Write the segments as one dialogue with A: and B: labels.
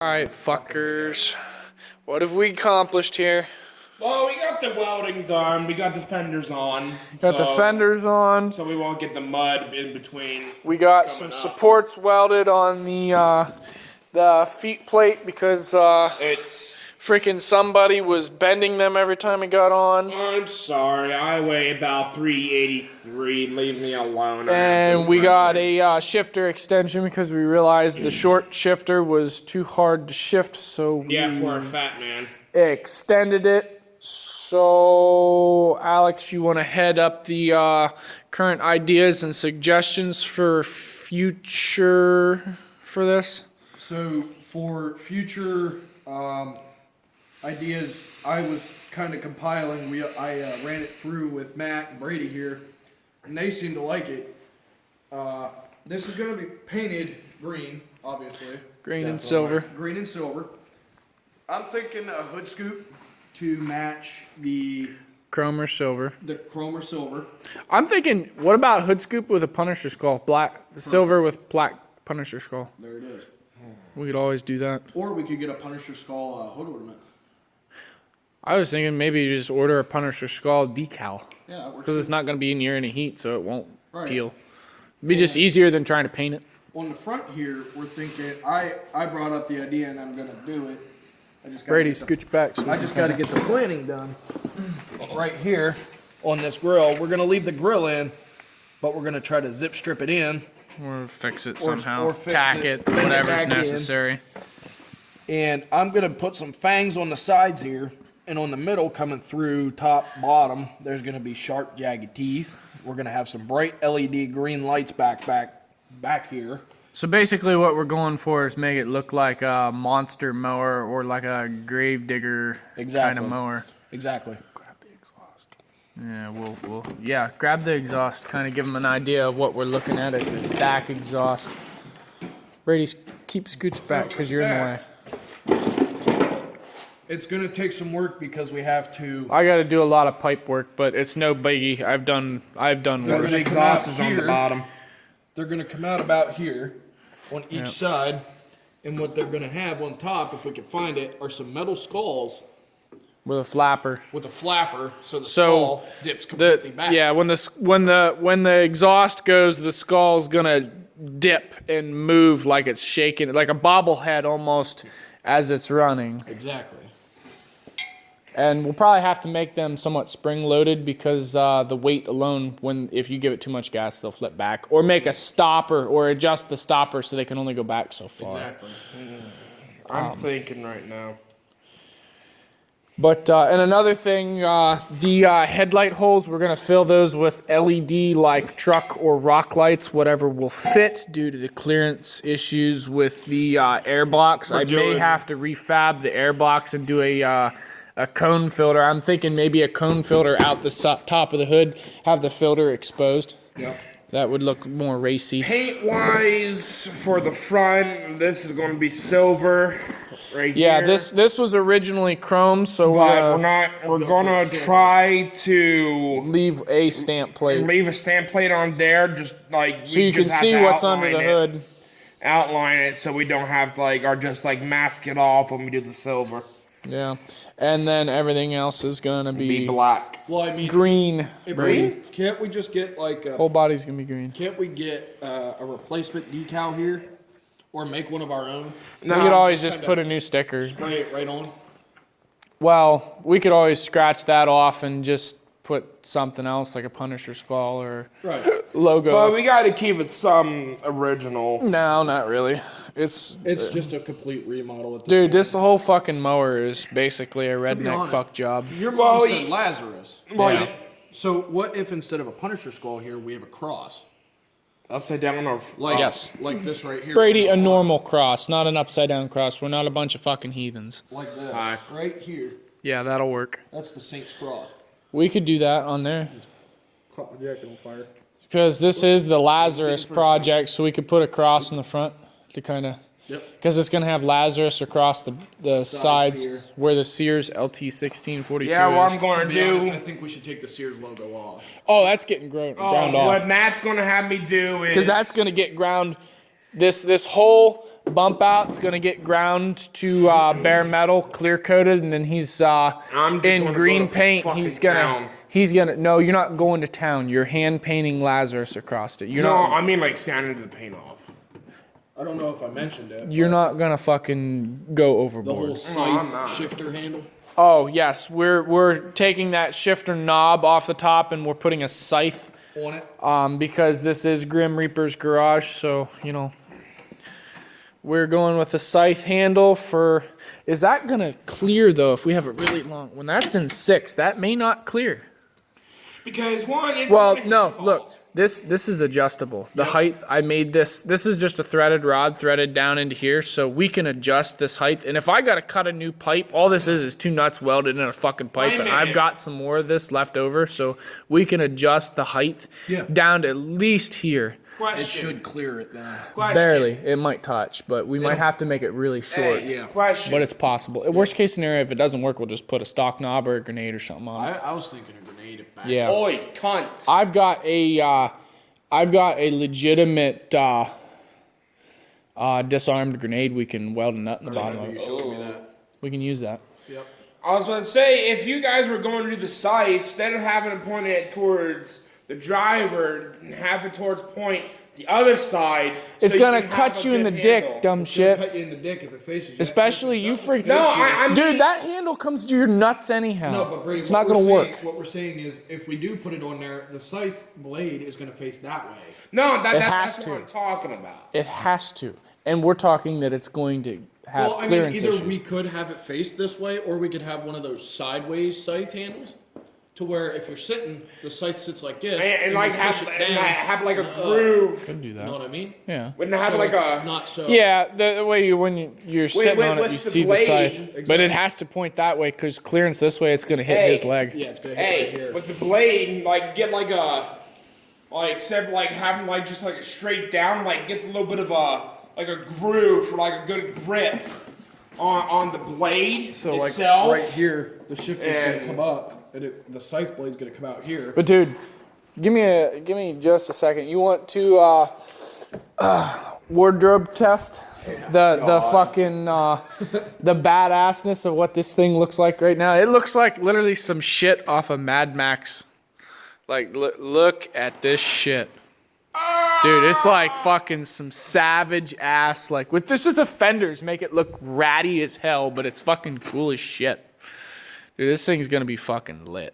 A: Alright, fuckers. What have we accomplished here?
B: Well, we got the welding done. We got the fenders on.
A: Got the fenders on.
B: So we won't get the mud in between.
A: We got some supports welded on the feet plate because
B: It's.
A: freaking somebody was bending them every time it got on.
B: I'm sorry. I weigh about 383. Leave me alone.
A: And we got a shifter extension because we realized the short shifter was too hard to shift, so we
B: for a fat man.
A: extended it. So, Alex, you want to head up the current ideas and suggestions for future for this?
C: So for future ideas, I was kind of compiling. I ran it through with Matt and Brady here, and they seem to like it. This is going to be painted green, obviously.
A: Green and silver.
C: Green and silver. I'm thinking a hood scoop to match the
A: Chrome or silver.
C: chrome or silver.
A: I'm thinking, what about hood scoop with a Punisher skull? Black, silver with black Punisher skull.
C: There it is.
A: We could always do that.
C: Or we could get a Punisher skull hood ornament.
A: I was thinking maybe you just order a Punisher skull decal.
C: Yeah, that works.
A: Because it's not going to be near any heat, so it won't
C: Right.
A: peel. It'd be just easier than trying to paint it.
C: On the front here, we're thinking. I brought up the idea, and I'm gonna do it. I just gotta
A: Brady,
C: get the-
A: scooch back. So
C: I just got to get the planning done. Right here on this grill, we're gonna leave the grill in, but we're gonna try to zip strip it in,
A: Or fix it
C: Or-
A: somehow.
C: or fix
A: Tack
C: it,
A: it,
C: bend it
A: whatever's
C: back in.
A: necessary.
C: and I'm gonna put some fangs on the sides here, and on the middle, coming through top bottom, there's gonna be sharp, jagged teeth. We're gonna have some bright LED green lights back here.
A: So basically what we're going for is make it look like a monster mower or like a gravedigger kind
C: Exactly.
A: of mower.
C: Exactly.
A: Grab the exhaust. Yeah, grab the exhaust, kind of give them an idea of what we're looking at the stack exhaust. Brady, keep scooch back because you're in the way.
C: It's gonna take some work because we have to.
A: I got to do a lot of pipe work, but it's no biggie. I've done worse.
B: The exhaust is on the
C: Here.
B: bottom.
C: They're gonna come out about here on each side, and what they're gonna have on top, if we can find it, are some metal skulls
A: With a flapper.
C: with a flapper, so the
A: So
C: skull dips completely back.
A: yeah, when the exhaust goes, the skull's gonna dip and move like it's shaking, like a bobblehead almost as it's running.
C: Exactly.
A: And we'll probably have to make them somewhat spring-loaded because the weight alone, if you give it too much gas, they'll flip back. Or make a stopper or adjust the stopper so they can only go back so far.
C: Exactly.
B: I'm thinking right now.
A: But and another thing, the headlight holes, we're gonna fill those with LED like truck or rock lights, whatever will fit due to the clearance issues with the air blocks. I may have to refab the air blocks and do a cone filter. I'm thinking maybe a cone filter out the top of the hood, have the filter exposed.
C: Yep.
A: That would look more racy.
B: Paint wise for the front, this is going to be silver. Right
A: Yeah,
B: here.
A: this was originally chrome, so
B: But we're gonna try to
A: leave a stamp plate
B: leave a stamp plate on there, just like
A: so you can see what's under the hood.
B: Outline it so we don't have to or just mask it off when we do the silver.
A: Yeah, and then everything else is gonna
B: Be
A: be
B: black.
C: Well, I mean,
A: green.
C: if
A: Brady.
C: can't we just get like a,
A: Whole body's gonna be green.
C: can't we get a replacement decal here, or make one of our own?
A: We could always
C: just
A: just put a new sticker.
C: Spray it right on.
A: Well, we could always scratch that off and just put something else like a Punisher skull or
C: Right.
A: logo.
B: But we got to keep it some original.
A: No, not really. It's
C: It's just a complete remodel. At this
A: dude,
C: point.
A: this whole fucking mower is basically a redneck
C: honest.
A: fuck job.
C: Your
B: Well,
C: mom said Lazarus.
B: Well,
A: Yeah.
C: So what if instead of a Punisher skull here, we have a cross?
B: upside down or
C: Like
A: Yes.
C: like this right here.
A: Brady, a normal cross, not an upside down cross. We're not a bunch of fucking heathens.
C: Like this.
B: Aye.
C: Right here.
A: Yeah, that'll work.
C: That's the Saint's cross.
A: We could do that on there.
C: Caught my jacket on fire.
A: Because this is the Lazarus project, so we could put a cross in the front to kind of.
C: Yep.
A: Because it's going to have Lazarus across the sides
C: here.
A: where the Sears LT1642
B: Yeah, well,
A: is.
B: I'm going
C: To
B: to
C: be honest, I
B: do.
C: think we should take the Sears logo off.
A: Oh, that's getting ground off.
B: What Matt's going to have me do is.
A: Because that's going to get ground. This whole bump out's gonna get ground to bare metal, clear coated, and then he's
B: I'm just
A: in
B: gonna
A: green
B: go to
A: paint.
B: fucking
A: Town. He's gonna. No, you're not going to town. You're hand painting Lazarus across it. You're
B: No,
A: not.
B: I mean like sanding the paint off.
C: I don't know if I mentioned it.
A: You're not gonna fucking go
C: The
A: overboard.
C: whole
B: I'm not.
C: scythe shifter handle.
A: Oh yes, we're taking that shifter knob off the top and we're putting a scythe
C: On it.
A: because this is Grim Reaper's garage, so we're going with the scythe handle for. Is that gonna clear though? If we have it really long, when that's in 6, that may not clear.
B: Because one, it's
A: Well,
B: gonna
A: no,
B: hit the
A: look,
B: balls.
A: this is adjustable. The height, I made this. This is just a threaded rod threaded down into here, so we can adjust this height. And if I gotta cut a new pipe, all this is 2 nuts welded in a fucking pipe,
B: Wait a
A: and I've
B: minute.
A: got some more of this left over, so we can adjust the height
C: Yeah.
A: down to at least here.
C: It
B: Question.
C: should clear it then.
B: Question.
A: Barely, it might touch, but we might have to make it really short.
B: Hey,
C: Yeah.
B: Question.
A: But it's possible. Worst case scenario, if it doesn't work, we'll just put a stock knob or a grenade or something on it.
C: I was thinking a grenade if back.
A: Yeah.
B: Oi, cunt.
A: I've got a legitimate disarmed grenade we can weld a nut in the bottom of.
C: You showed me that.
A: We can use that.
C: Yep.
B: I was about to say, if you guys were going to do the sight, instead of having it pointed it towards the driver and have it towards point the other side,
A: It's
B: so you
A: gonna
B: can
A: cut
B: have a
A: you in the
B: good
A: dick,
B: handle.
A: dumb
C: It's gonna
A: shit.
C: cut you in the dick if it faces you.
A: Especially you freaking.
B: No, I mean,
A: Dude, that handle comes to your nuts anyhow.
C: No, but Brady,
A: it's
C: what
A: not gonna
C: we're
A: work.
C: saying- What we're saying is, if we do put it on there, the scythe blade is going to face that way.
B: No,
A: has
B: that's
A: to.
B: what I'm talking about.
A: It has to, and we're talking that it's going to have clearance
C: either
A: issues.
C: we could have it face this way, or we could have one of those sideways scythe handles, to where if you're sitting, the scythe sits like this,
B: And
C: you
B: like
C: push
B: have like a
C: and up.
B: groove.
A: Could do
C: You
A: that.
C: know what I mean?
A: Yeah.
B: Wouldn't have
C: So
B: like
C: it's
B: a.
C: not so.
A: Yeah, the way you're sitting on it,
B: what's
A: you
B: the
A: see the
B: blade?
A: scythe, but it
C: Exactly.
A: has to point that way because clearance this way, it's gonna hit
B: Hey.
A: his leg.
C: Yeah, it's going to hit
B: Hey,
C: right here.
B: with the blade, like get like a, like instead of like having like just like a straight down, like get a little bit of a groove for like a good grip on the blade
C: So
B: itself.
C: like right here, the shifter's going to
B: And-
C: come up, and the scythe blade's going to come out here.
A: But dude, give me just a second. You want to wardrobe test the fucking the badassness of what this thing looks like right now? It looks like literally some shit off of Mad Max. Like look at this shit. Dude, it's like fucking some savage ass, like with this is the fenders make it look ratty as hell, but it's fucking cool as shit. Dude, this thing's gonna be fucking lit.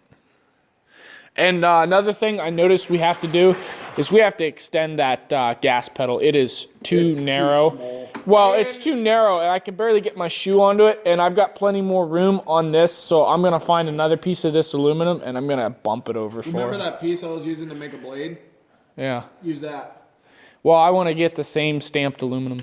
A: And another thing I noticed we have to do is we have to extend that gas pedal. It is too narrow. Well, it's too narrow, and I can barely get my shoe onto it, and I've got plenty more room on this, so I'm gonna find another piece of this aluminum, and I'm gonna bump it over for
C: Remember
A: it.
C: that piece I was using to make a blade?
A: Yeah.
C: Use that.
A: Well, I want to get the same stamped aluminum.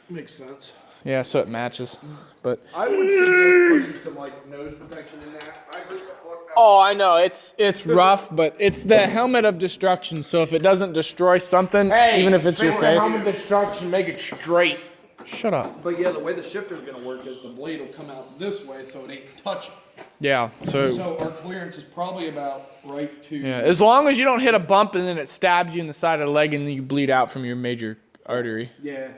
C: Makes sense.
A: Yeah, so it matches. But
C: I would suggest putting some like nose protection in that. I hurt the fuck out.
A: oh, I know it's rough, but it's the helmet of destruction. So if it doesn't destroy something, even if it's your
B: fix the
A: face,
B: helmet destruction, make it straight.
A: shut up.
C: But yeah, the way the shifter's gonna work is the blade will come out this way, so it ain't touching.
A: Yeah.
C: So our clearance is probably about right to.
A: Yeah, as long as you don't hit a bump and then it stabs you in the side of the leg and then you bleed out from your major artery.
C: Yeah.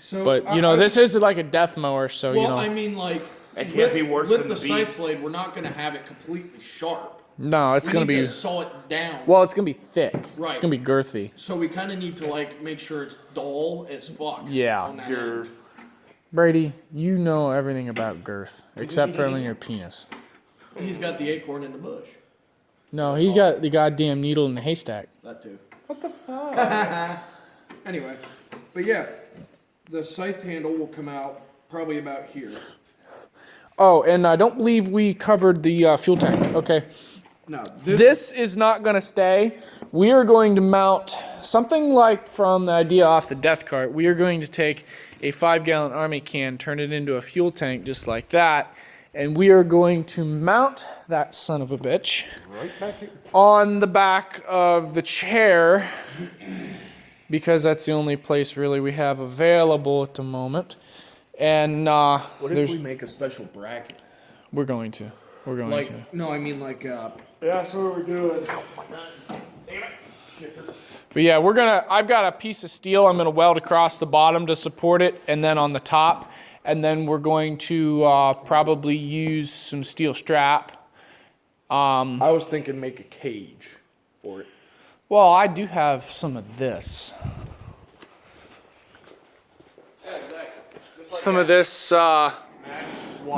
C: So.
A: But this is like a death mower, so
C: Well, I mean, like.
B: It can't be worse than
C: with
B: the
C: the scythe
B: beast.
C: blade, we're not gonna have it completely sharp.
A: no, it's
C: We
A: gonna
C: need
A: be
C: to saw it down.
A: well, it's gonna be thick. It's
C: Right.
A: gonna be girthy.
C: So we kind of need to like make sure it's dull as fuck.
A: Yeah.
C: on that end.
A: Brady, you know everything about girth except for in your penis.
C: He's got the acorn in the bush.
A: No, he's got the goddamn needle in the haystack.
C: That too. What the fuck? Anyway, but yeah, the scythe handle will come out probably about here.
A: Oh, and I don't believe we covered the fuel tank. Okay.
C: No,
A: This is not going to stay. We are going to mount something like from the idea off the death cart. We are going to take a 5-gallon army can, turn it into a fuel tank just like that, and we are going to mount that son of a bitch on the back of the chair because that's the only place really we have available at the moment. And
C: what if
A: there's,
C: we make a special bracket?
A: we're going to. We're going to.
C: No, I mean like.
B: That's what we're doing.
A: But yeah, I've got a piece of steel I'm gonna weld across the bottom to support it, and then on the top, and then we're going to probably use some steel strap.
C: I was thinking make a cage for it.
A: Well, I do have some of this. Some of this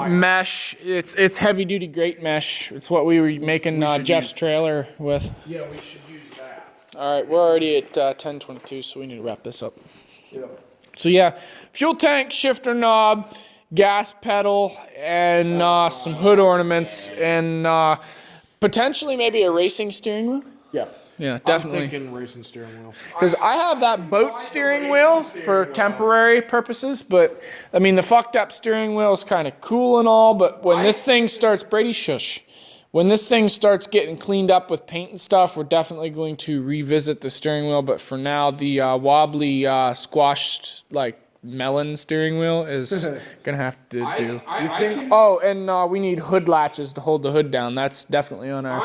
A: mesh. It's heavy duty grate mesh. It's what we were making Jeff's trailer with.
C: Yeah, we should use that.
A: All right, we're already at 10:22, so we need to wrap this up.
C: Yep.
A: So yeah, fuel tank, shifter knob, gas pedal, and some hood ornaments, and potentially maybe a racing steering wheel.
C: Yeah.
A: Yeah, definitely.
C: I'm thinking racing steering wheel.
A: Because I have that boat steering wheel for temporary purposes, but I mean the fucked up steering wheel is kind of cool and all, but when this thing starts, Brady shush. When this thing starts getting cleaned up with paint and stuff, we're definitely going to revisit the steering wheel. But for now, the wobbly squashed like melon steering wheel is gonna have to do. Oh, and we need hood latches to hold the hood down. That's definitely on our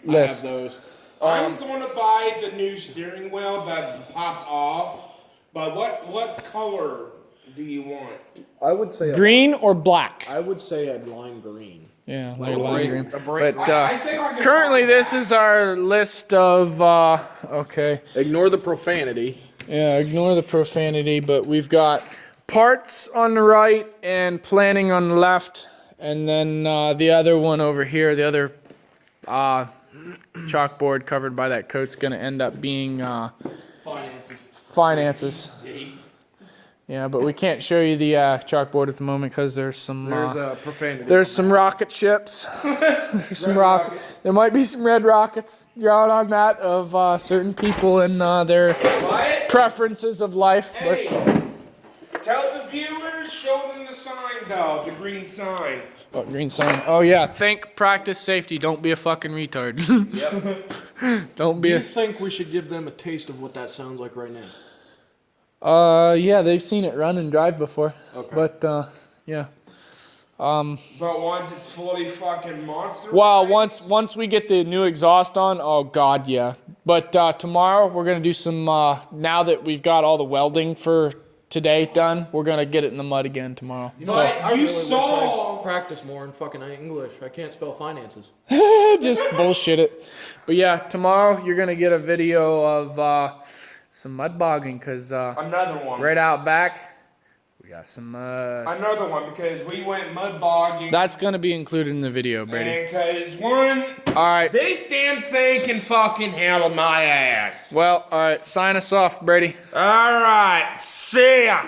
A: list.
C: I have those.
B: I'm going to buy the new steering wheel that pops off. But what color do you want?
C: I would say
A: Green or black?
C: I would say a lime green.
A: Yeah, like lime green.
C: A bright
A: But
B: I think I can
A: currently,
B: find
A: this
B: that.
A: is our list of. Okay.
C: Ignore the profanity.
A: Yeah, ignore the profanity, but we've got parts on the right and planning on the left, and then the other one over here, the other chalkboard covered by that coat's going to end up being finances. Yeah, but we can't show you the chalkboard at the moment because there's some
C: Profanity.
A: there's some rocket ships. There's some rockets. There might be some red rockets drawn on that of certain people and their
B: What?
A: preferences of life. But
B: Hey, tell the viewers, show them the sign though, the green sign.
A: oh, green sign. Oh yeah, think, practice safety. Don't be a fucking retard.
B: Yep.
A: Don't
C: Do
A: be
C: you
A: a.
C: think we should give them a taste of what that sounds like right now?
A: Yeah, they've seen it run and drive before.
C: Okay.
A: But yeah.
B: But once it's fully fucking monster.
A: Well, once we get the new exhaust on, oh god, yeah. But tomorrow we're gonna do some. Now that we've got all the welding for today done, we're gonna get it in the mud again tomorrow.
B: But you saw.
C: Practice more in fucking English. I can't spell finances.
A: Just bullshit it. But yeah, tomorrow you're gonna get a video of some mud bogging because
B: Another one.
A: right out back we got some mud.
B: Another one because we went mud bogging.
A: That's gonna be included in the video, Brady.
B: And because one,
A: All right.
B: this damn thing can fucking handle my ass.
A: Well, all right. Sign us off, Brady.
B: All right, see ya.